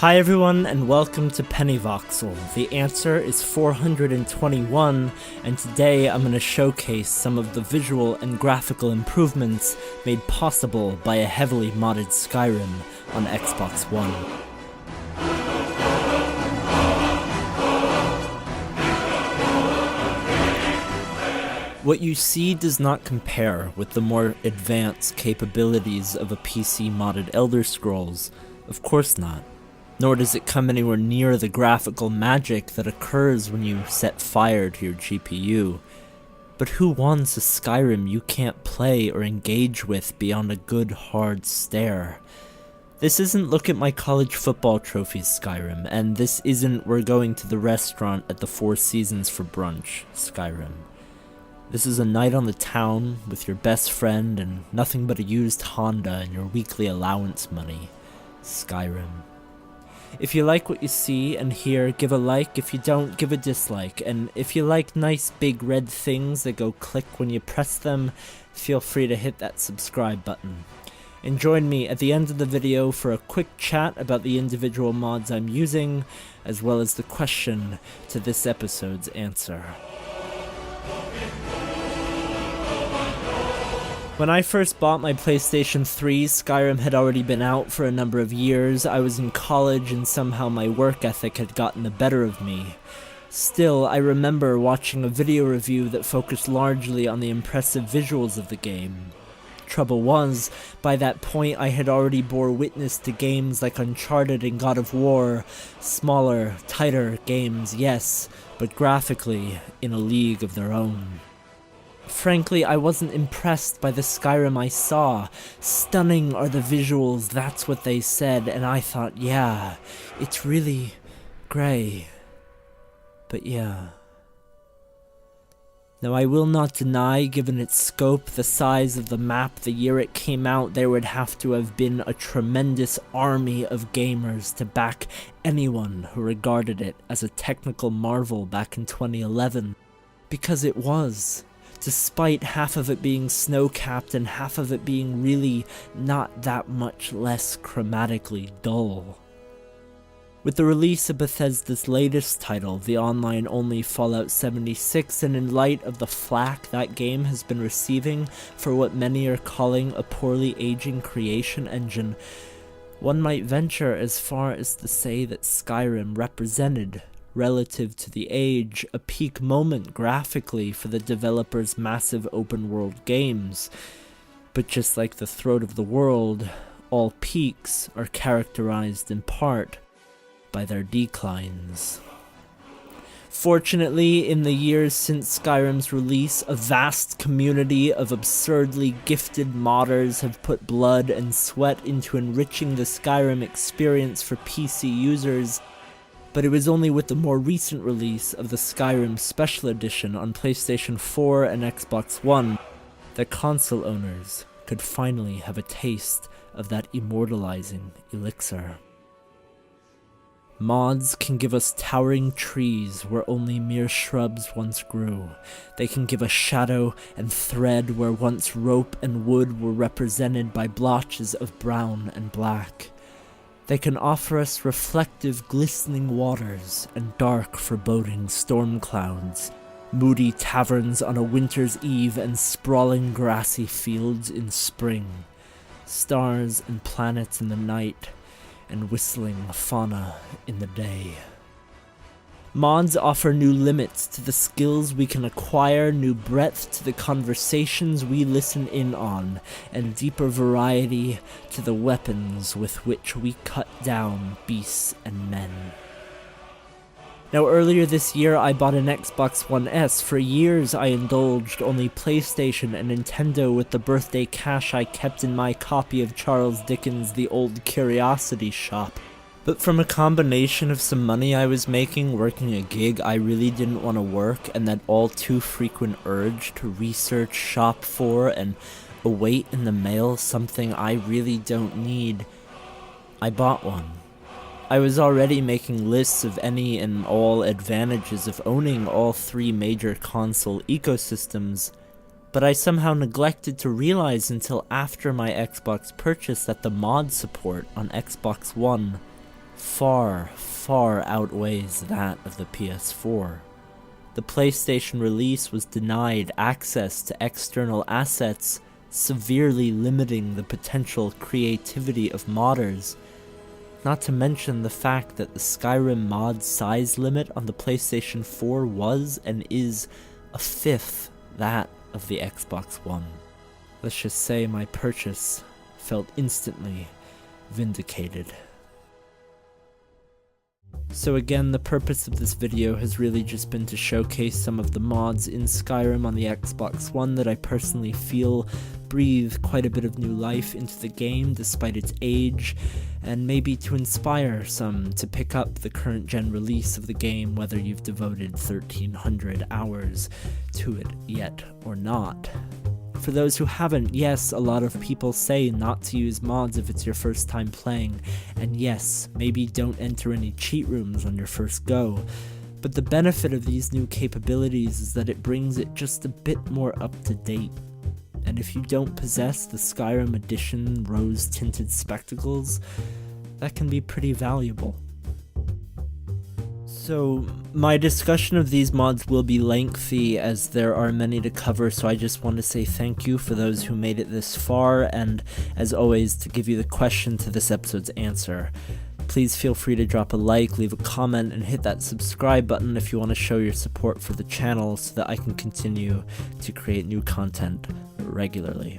Hi everyone and welcome to Penny Voxel. The answer is 421, and today I'm going to showcase some of the visual and graphical improvements made possible by a heavily modded Skyrim on Xbox One. What you see does not compare with the more advanced capabilities of a PC modded Elder Scrolls, of course not. Nor does it come anywhere near the graphical magic that occurs when you set fire to your GPU. But who wants a Skyrim you can't play or engage with beyond a good hard stare? This isn't look at my college football trophies Skyrim, and this isn't we're going to the restaurant at the Four Seasons for brunch Skyrim. This is a night on the town with your best friend and nothing but a used Honda and your weekly allowance money Skyrim. If you like what you see and hear, give a like. If you don't, give a dislike. And if you like nice big red things that go click when you press them, feel free to hit that subscribe button. And join me at the end of the video for a quick chat about the individual mods I'm using, as well as the question to this episode's answer. When I first bought my PlayStation 3, Skyrim had already been out for a number of years. I was in college and somehow my work ethic had gotten the better of me. Still, I remember watching a video review that focused largely on the impressive visuals of the game. Trouble was, by that point I had already bore witness to games like Uncharted and God of War. Smaller, tighter games, yes, but graphically in a league of their own. Frankly, I wasn't impressed by the Skyrim I saw. Stunning are the visuals, that's what they said, and I thought, yeah, it's really grey. But yeah. Now I will not deny, given its scope, the size of the map, the year it came out, there would have to have been a tremendous army of gamers to back anyone who regarded it as a technical marvel back in 2011. Because it was. Despite half of it being snow-capped and half of it being really not that much less chromatically dull. With the release of Bethesda's latest title, the online-only Fallout 76, and in light of the flack that game has been receiving for what many are calling a poorly aging creation engine, one might venture as far as to say that Skyrim represented, relative to the age, a peak moment graphically for the developer's massive open-world games. But just like the throat of the world, all peaks are characterized in part by their declines. Fortunately, in the years since Skyrim's release, a vast community of absurdly gifted modders have put blood and sweat into enriching the Skyrim experience for PC users. But it was only with the more recent release of the Skyrim Special Edition on PlayStation 4 and Xbox One that console owners could finally have a taste of that immortalizing elixir. Mods can give us towering trees where only mere shrubs once grew. They can give us shadow and thread where once rope and wood were represented by blotches of brown and black. They can offer us reflective, glistening waters and dark, foreboding storm clouds, moody taverns on a winter's eve and sprawling grassy fields in spring, stars and planets in the night, and whistling fauna in the day. Mods offer new limits to the skills we can acquire, new breadth to the conversations we listen in on, and deeper variety to the weapons with which we cut down beasts and men. Now earlier this year I bought an Xbox One S. For years I indulged only PlayStation and Nintendo with the birthday cash I kept in my copy of Charles Dickens' The Old Curiosity Shop. But from a combination of some money I was making working a gig I really didn't want to work, and that all too frequent urge to research, shop for, and await in the mail something I really don't need, I bought one. I was already making lists of any and all advantages of owning all three major console ecosystems, but I somehow neglected to realize until after my Xbox purchase that the mod support on Xbox One far, far outweighs that of the PS4. The PlayStation release was denied access to external assets, severely limiting the potential creativity of modders, not to mention the fact that the Skyrim mod size limit on the PlayStation 4 was and is a fifth that of the Xbox One. Let's just say my purchase felt instantly vindicated. So again, the purpose of this video has really just been to showcase some of the mods in Skyrim on the Xbox One that I personally feel breathe quite a bit of new life into the game despite its age, and maybe to inspire some to pick up the current gen release of the game, whether you've devoted 1,300 hours to it yet or not. For those who haven't, yes, a lot of people say not to use mods if it's your first time playing, and yes, maybe don't enter any cheat rooms on your first go, but the benefit of these new capabilities is that it brings it just a bit more up to date. And if you don't possess the Skyrim Edition rose-tinted spectacles, that can be pretty valuable. So, my discussion of these mods will be lengthy as there are many to cover, so I just want to say thank you for those who made it this far, and as always, to give you the question to this episode's answer. Please feel free to drop a like, leave a comment, and hit that subscribe button if you want to show your support for the channel so that I can continue to create new content regularly.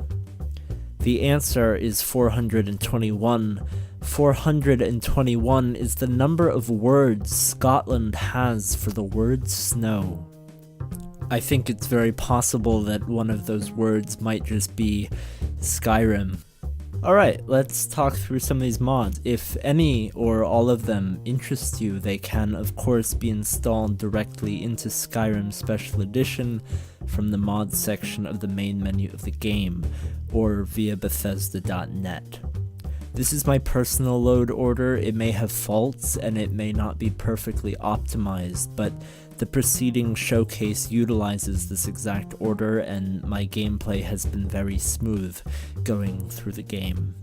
The answer is 421. 421 is the number of words Scotland has for the word snow. I think it's very possible that one of those words might just be Skyrim. Alright, let's talk through some of these mods. If any or all of them interest you, they can of course be installed directly into Skyrim Special Edition from the mods section of the main menu of the game, or via Bethesda.net. This is my personal load order. It may have faults and it may not be perfectly optimized, but the preceding showcase utilizes this exact order and my gameplay has been very smooth going through the game.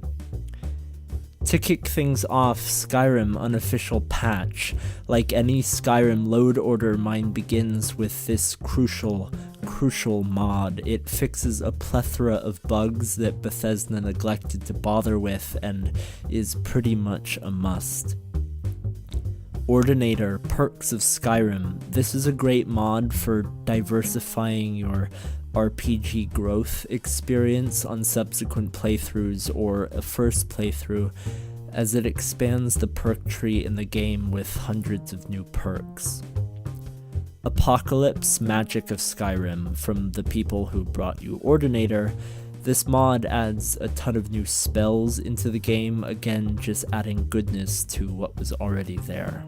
To kick things off, Skyrim unofficial patch. Like any Skyrim load order, mine begins with this crucial mod. It fixes a plethora of bugs that Bethesda neglected to bother with and is pretty much a must. Ordinator, Perks of Skyrim. This is a great mod for diversifying your RPG growth experience on subsequent playthroughs or a first playthrough, as it expands the perk tree in the game with hundreds of new perks. Apocalypse, Magic of Skyrim, from the people who brought you Ordinator. This mod adds a ton of new spells into the game, again just adding goodness to what was already there.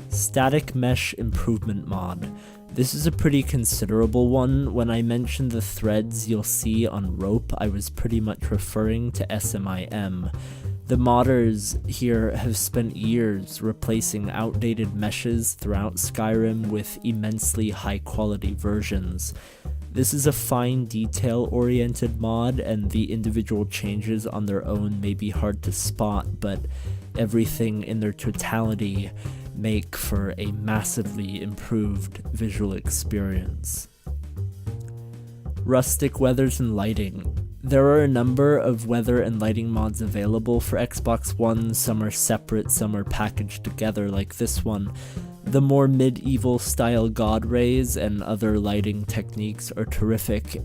Static Mesh Improvement mod. This is a pretty considerable one. When I mentioned the threads you'll see on Rope, I was pretty much referring to SMIM. The modders here have spent years replacing outdated meshes throughout Skyrim with immensely high quality versions. This is a fine detail-oriented mod, and the individual changes on their own may be hard to spot, but everything in their totality make for a massively improved visual experience. Rustic Weathers and Lighting. There are a number of weather and lighting mods available for Xbox One. Some are separate, some are packaged together like this one. The more medieval style god rays and other lighting techniques are terrific,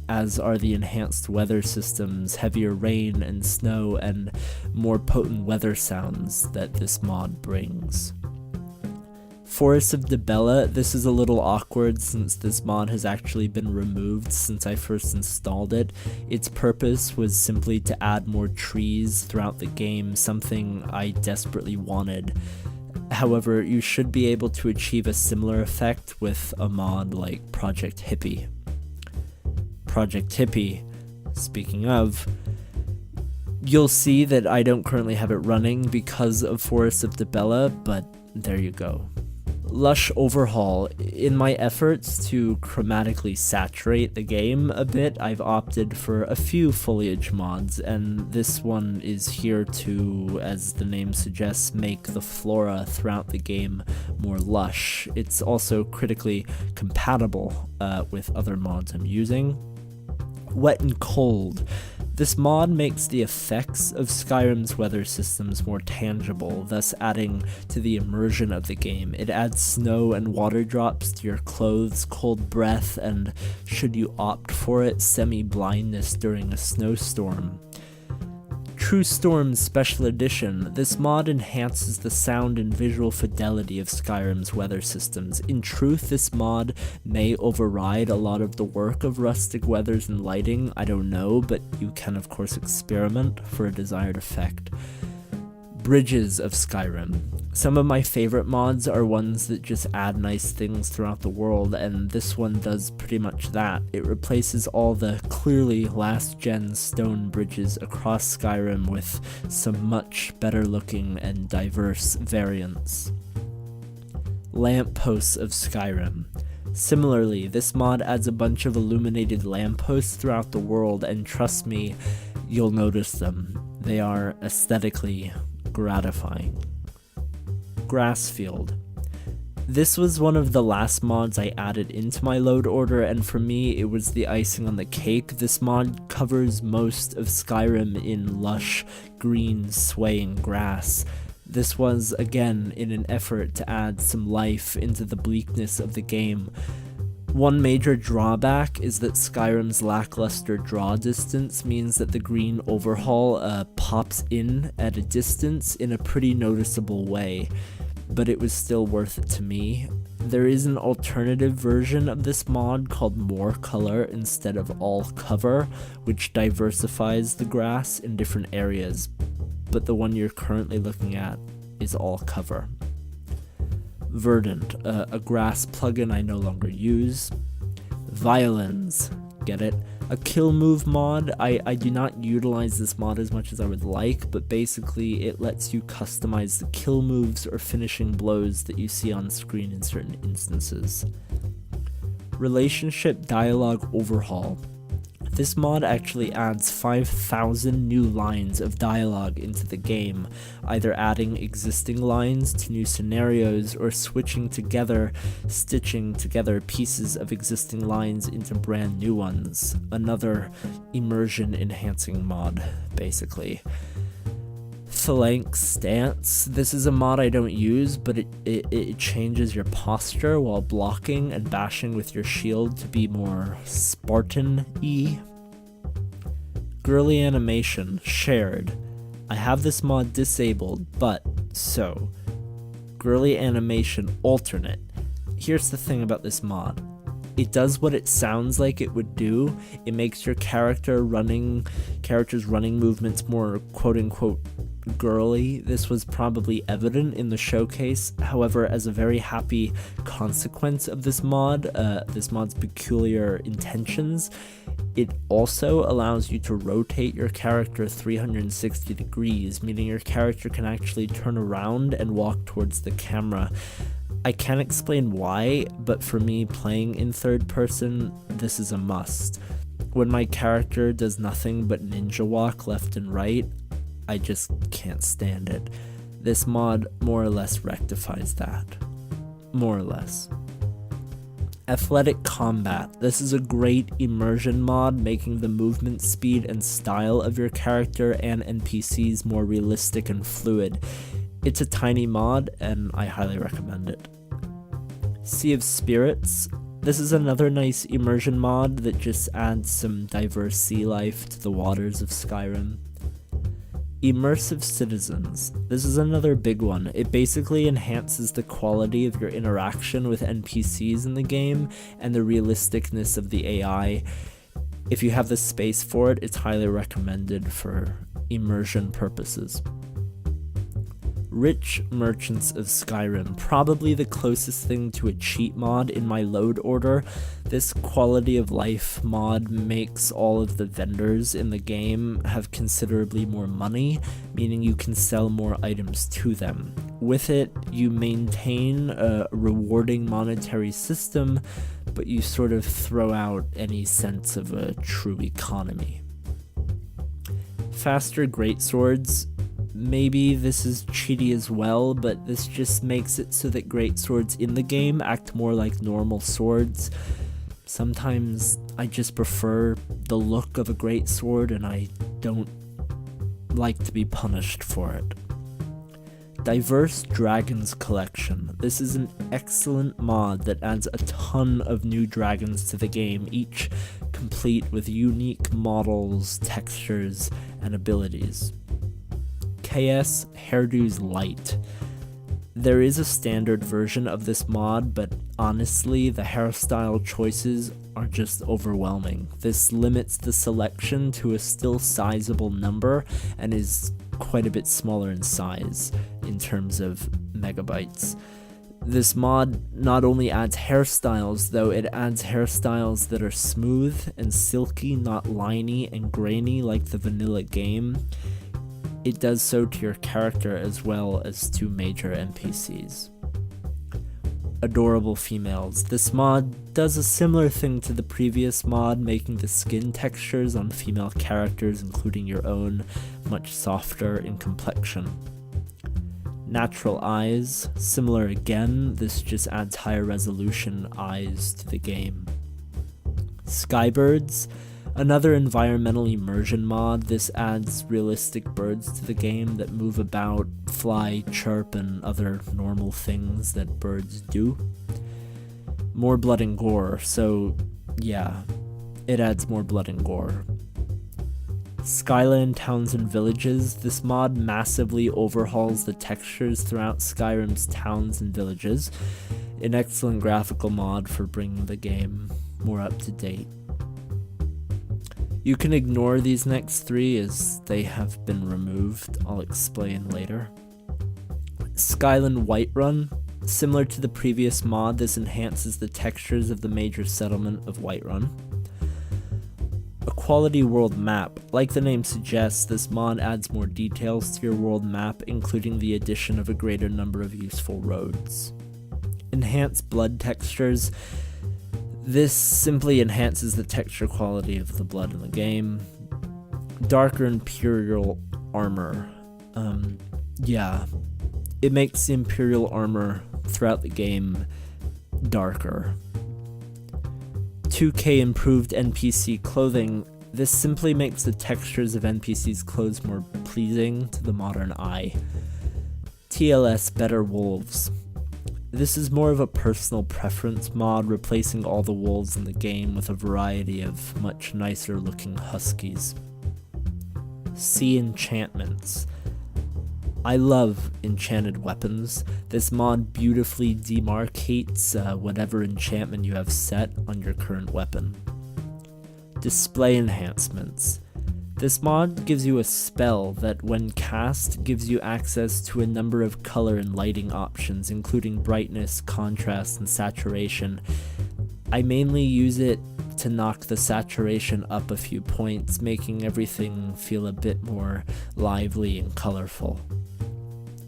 as are the enhanced weather systems, heavier rain and snow, and more potent weather sounds that this mod brings. Forest of Dibella. This is a little awkward since this mod has actually been removed since I first installed it. Its purpose was simply to add more trees throughout the game, something I desperately wanted. However, you should be able to achieve a similar effect with a mod like Project Hippie. Project Hippie, speaking of, you'll see that I don't currently have it running because of Forest of Dibella, but there you go. Lush overhaul. In my efforts to chromatically saturate the game a bit, I've opted for a few foliage mods, and this one is here to, as the name suggests, make the flora throughout the game more lush. It's also critically compatible with other mods I'm using. Wet and cold. This mod makes the effects of Skyrim's weather systems more tangible, thus adding to the immersion of the game. It adds snow and water drops to your clothes, cold breath, and, should you opt for it, semi-blindness during a snowstorm. True Storm Special Edition. This mod enhances the sound and visual fidelity of Skyrim's weather systems. In truth, this mod may override a lot of the work of rustic weathers and lighting, I don't know, but you can of course experiment for a desired effect. Bridges of Skyrim. Some of my favorite mods are ones that just add nice things throughout the world, and this one does pretty much that. It replaces all the clearly last-gen stone bridges across Skyrim with some much better looking and diverse variants. Lampposts of Skyrim. Similarly, this mod adds a bunch of illuminated lampposts throughout the world, and trust me, you'll notice them. They are aesthetically gratifying. Grassfield. This was one of the last mods I added into my load order, and for me it was the icing on the cake. This mod covers most of Skyrim in lush, green, swaying grass. This was, again, in an effort to add some life into the bleakness of the game. One major drawback is that Skyrim's lackluster draw distance means that the green overhaul pops in at a distance in a pretty noticeable way, but it was still worth it to me. There is an alternative version of this mod called More Color instead of All Cover, which diversifies the grass in different areas, but the one you're currently looking at is All Cover. Verdant, a grass plugin I no longer use. Violins, get it? A kill move mod. I do not utilize this mod as much as I would like, but basically it lets you customize the kill moves or finishing blows that you see on screen in certain instances. Relationship dialogue overhaul. This mod actually adds 5,000 new lines of dialogue into the game, either adding existing lines to new scenarios or stitching together pieces of existing lines into brand new ones. Another immersion enhancing mod, basically. Phalanx Stance. This is a mod I don't use, but it changes your posture while blocking and bashing with your shield to be more Spartan-y. Girly Animation, Shared. I have this mod disabled, but so. Girly Animation Alternate. Here's the thing about this mod. It does what it sounds like it would do. It makes your character's running movements more quote-unquote girly. This was probably evident in the showcase. However, as a very happy consequence of this mod's peculiar intentions, it also allows you to rotate your character 360 degrees, meaning your character can actually turn around and walk towards the camera. I can't explain why, but for me, playing in third person, this is a must. When my character does nothing but ninja walk left and right, I just can't stand it. This mod more or less rectifies that. More or less. Athletic Combat. This is a great immersion mod, making the movement speed and style of your character and NPCs more realistic and fluid. It's a tiny mod, and I highly recommend it. Sea of Spirits. This is another nice immersion mod that just adds some diverse sea life to the waters of Skyrim. Immersive Citizens. This is another big one. It basically enhances the quality of your interaction with NPCs in the game and the realisticness of the AI. If you have the space for it, it's highly recommended for immersion purposes. Rich Merchants of Skyrim, probably the closest thing to a cheat mod in my load order. This quality of life mod makes all of the vendors in the game have considerably more money, meaning you can sell more items to them. With it, you maintain a rewarding monetary system, but you sort of throw out any sense of a true economy. Faster greatswords. Maybe this is cheaty as well, but this just makes it so that greatswords in the game act more like normal swords. Sometimes I just prefer the look of a greatsword and I don't like to be punished for it. Diverse Dragons Collection. This is an excellent mod that adds a ton of new dragons to the game, each complete with unique models, textures, and abilities. KS Hairdos Light. There is a standard version of this mod, but honestly, the hairstyle choices are just overwhelming. This limits the selection to a still sizable number and is quite a bit smaller in size in terms of megabytes. This mod not only adds hairstyles, though, it adds hairstyles that are smooth and silky, not liney and grainy like the vanilla game. It does so to your character as well as to major NPCs. Adorable females. This mod does a similar thing to the previous mod, making the skin textures on female characters, including your own, much softer in complexion. Natural eyes. Similar again, this just adds higher resolution eyes to the game. Skybirds. Another environmental immersion mod. This adds realistic birds to the game that move about, fly, chirp, and other normal things that birds do. More blood and gore, so yeah, it adds more blood and gore. Skyland Towns and Villages. This mod massively overhauls the textures throughout Skyrim's towns and villages. An excellent graphical mod for bringing the game more up to date. You can ignore these next three as they have been removed. I'll explain later. Skyland Whiterun. Similar to the previous mod, this enhances the textures of the major settlement of Whiterun. A quality world map. Like the name suggests, this mod adds more details to your world map, including the addition of a greater number of useful roads. Enhanced blood textures. This simply enhances the texture quality of the blood in the game. Darker Imperial armor. It makes the Imperial armor throughout the game darker. 2K improved NPC clothing. This simply makes the textures of NPCs' clothes more pleasing to the modern eye. TLS Better Wolves. This is more of a personal preference mod, replacing all the wolves in the game with a variety of much nicer looking huskies. Sea Enchantments. I love enchanted weapons. This mod beautifully demarcates whatever enchantment you have set on your current weapon. Display enhancements. This mod gives you a spell that, when cast, gives you access to a number of color and lighting options, including brightness, contrast, and saturation. I mainly use it to knock the saturation up a few points, making everything feel a bit more lively and colorful.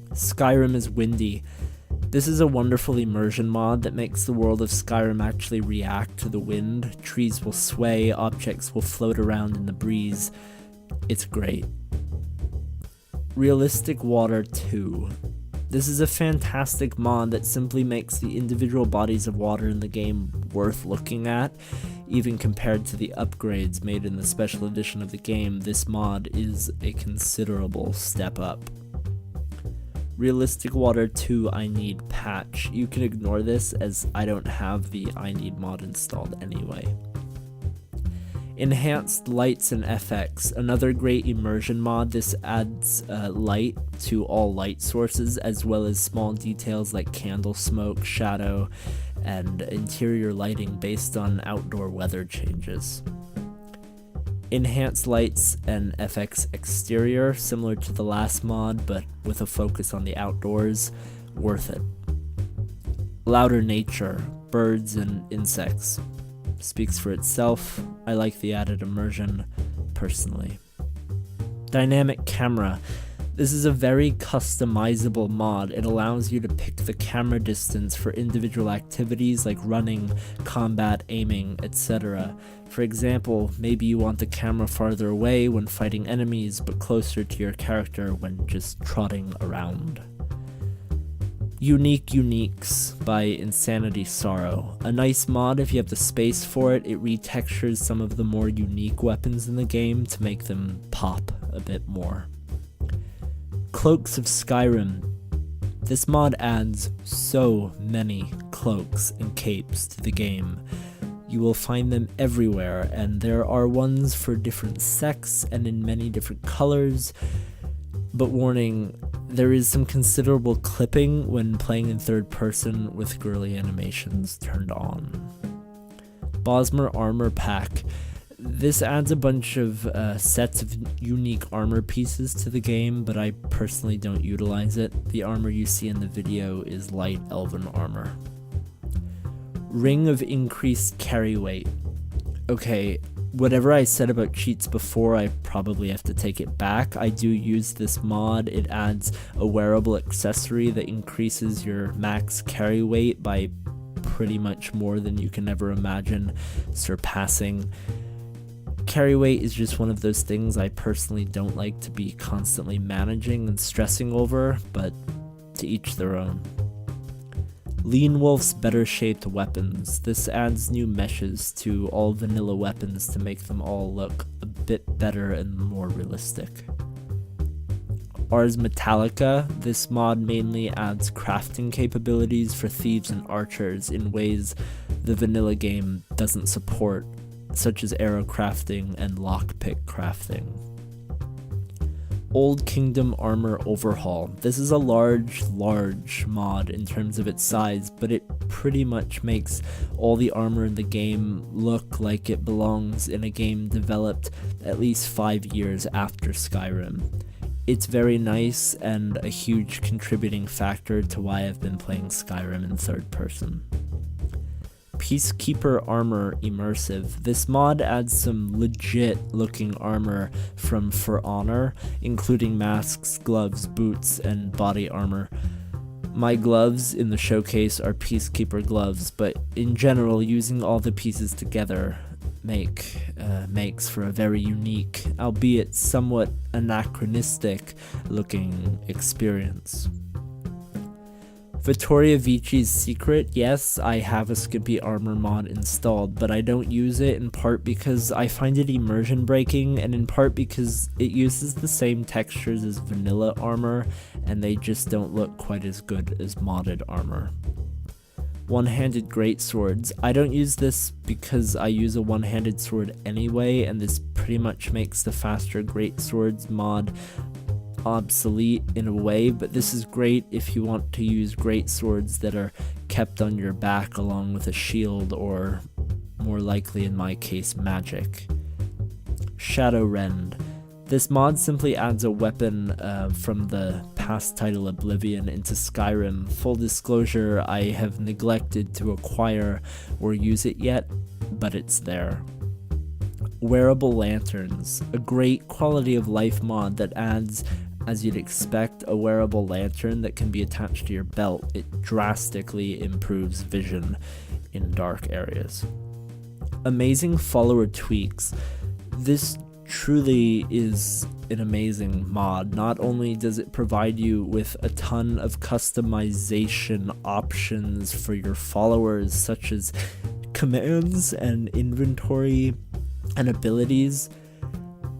Skyrim is windy. This is a wonderful immersion mod that makes the world of Skyrim actually react to the wind. Trees will sway, objects will float around in the breeze. It's great. Realistic Water 2. This is a fantastic mod that simply makes the individual bodies of water in the game worth looking at. Even compared to the upgrades made in the special edition of the game, this mod is a considerable step up. Realistic Water 2 I Need patch. You can ignore this as I don't have the I Need mod installed anyway. Enhanced Lights and FX. Another great immersion mod. This adds light to all light sources, as well as small details like candle smoke, shadow, and interior lighting based on outdoor weather changes. Enhanced lights and FX exterior, similar to the last mod, but with a focus on the outdoors, worth it. Louder nature, birds and insects, speaks for itself. I like the added immersion, personally. Dynamic camera. This is a very customizable mod. It allows you to pick the camera distance for individual activities like running, combat, aiming, etc. For example, maybe you want the camera farther away when fighting enemies, but closer to your character when just trotting around. Unique Uniques by Insanity Sorrow. A nice mod if you have the space for it. It retextures some of the more unique weapons in the game to make them pop a bit more. Cloaks of Skyrim. This mod adds so many cloaks and capes to the game. You will find them everywhere, and there are ones for different sects and in many different colors. But warning, there is some considerable clipping when playing in third person with girly animations turned on. Bosmer Armor Pack. This adds a bunch of sets of unique armor pieces to the game, but I personally don't utilize it. The armor you see in the video is light elven armor. Ring of Increased Carry Weight. Okay, whatever I said about cheats before, I probably have to take it back. I do use this mod. It adds a wearable accessory that increases your max carry weight by pretty much more than you can ever imagine surpassing. Carry weight is just one of those things I personally don't like to be constantly managing and stressing over, but to each their own. Lean Wolf's Better Shaped Weapons. This adds new meshes to all vanilla weapons to make them all look a bit better and more realistic. Ars Metallica. This mod mainly adds crafting capabilities for thieves and archers in ways the vanilla game doesn't support, such as arrow crafting and lockpick crafting. Old Kingdom Armor Overhaul. This is a large mod in terms of its size, but it pretty much makes all the armor in the game look like it belongs in a game developed at least 5 years after Skyrim. It's very nice and a huge contributing factor to why I've been playing Skyrim in third person. Peacekeeper Armor Immersive. This mod adds some legit looking armor from For Honor, including masks, gloves, boots, and body armor. My gloves in the showcase are Peacekeeper gloves, but in general, using all the pieces together makes for a very unique, albeit somewhat anachronistic looking experience. Vittoria Vici's Secret. Yes, I have a Skimpy Armor mod installed, but I don't use it in part because I find it immersion breaking, and in part because it uses the same textures as vanilla armor, and they just don't look quite as good as modded armor. One-handed greatswords. I don't use this because I use a one-handed sword anyway, and this pretty much makes the faster greatswords mod obsolete in a way, but this is great if you want to use great swords that are kept on your back along with a shield, or more likely in my case, magic. Shadowrend. This mod simply adds a weapon from the past title Oblivion into Skyrim. Full disclosure, I have neglected to acquire or use it yet, but it's there. Wearable lanterns. A great quality of life mod that adds, as you'd expect, a wearable lantern that can be attached to your belt. It drastically improves vision in dark areas. Amazing follower tweaks. This truly is an amazing mod. Not only does it provide you with a ton of customization options for your followers, such as commands and inventory and abilities,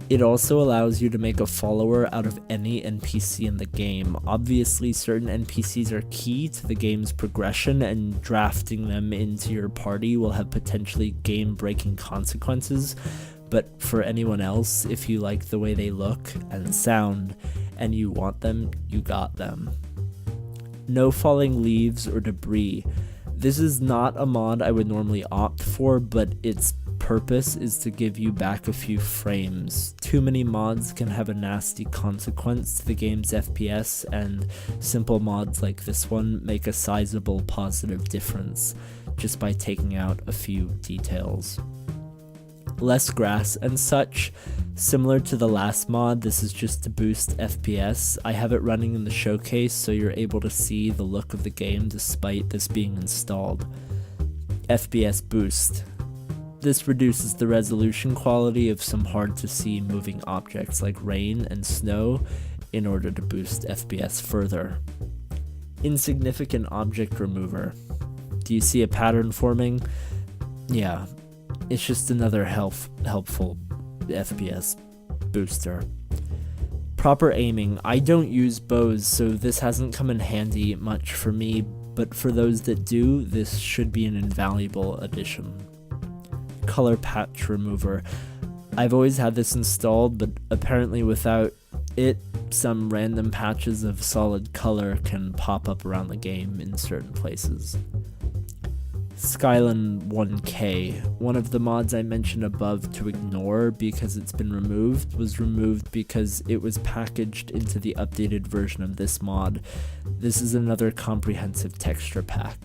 it also allows you to make a follower out of any NPC in the game. Obviously, certain NPCs are key to the game's progression, and drafting them into your party will have potentially game-breaking consequences, but for anyone else, if you like the way they look and sound, and you want them, you got them. No falling leaves or debris. This is not a mod I would normally opt for, but it's purpose is to give you back a few frames. Too many mods can have a nasty consequence to the game's FPS, and simple mods like this one make a sizable positive difference just by taking out a few details. Less grass and such. Similar to the last mod, this is just to boost FPS. I have it running in the showcase so you're able to see the look of the game despite this being installed. FPS boost. This reduces the resolution quality of some hard to see moving objects like rain and snow in order to boost FPS further. Insignificant object remover. Do you see a pattern forming? Yeah. It's just another helpful FPS booster. Proper aiming. I don't use bows, so this hasn't come in handy much for me, but for those that do, this should be an invaluable addition. Color patch remover. I've always had this installed, but apparently without it, some random patches of solid color can pop up around the game in certain places. Skyrim 1K, one of the mods I mentioned above to ignore because it's been removed, was removed because it was packaged into the updated version of this mod. This is another comprehensive texture pack.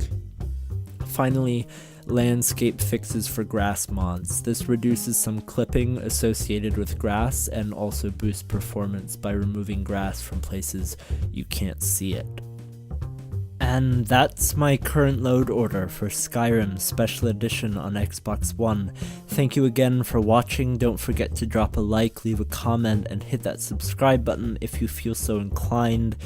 Finally, landscape fixes for grass mods. This reduces some clipping associated with grass and also boosts performance by removing grass from places you can't see it. And that's my current load order for Skyrim Special Edition on Xbox One. Thank you again for watching. Don't forget to drop a like, leave a comment, and hit that subscribe button if you feel so inclined.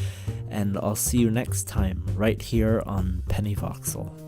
And I'll see you next time, right here on Penny Voxel.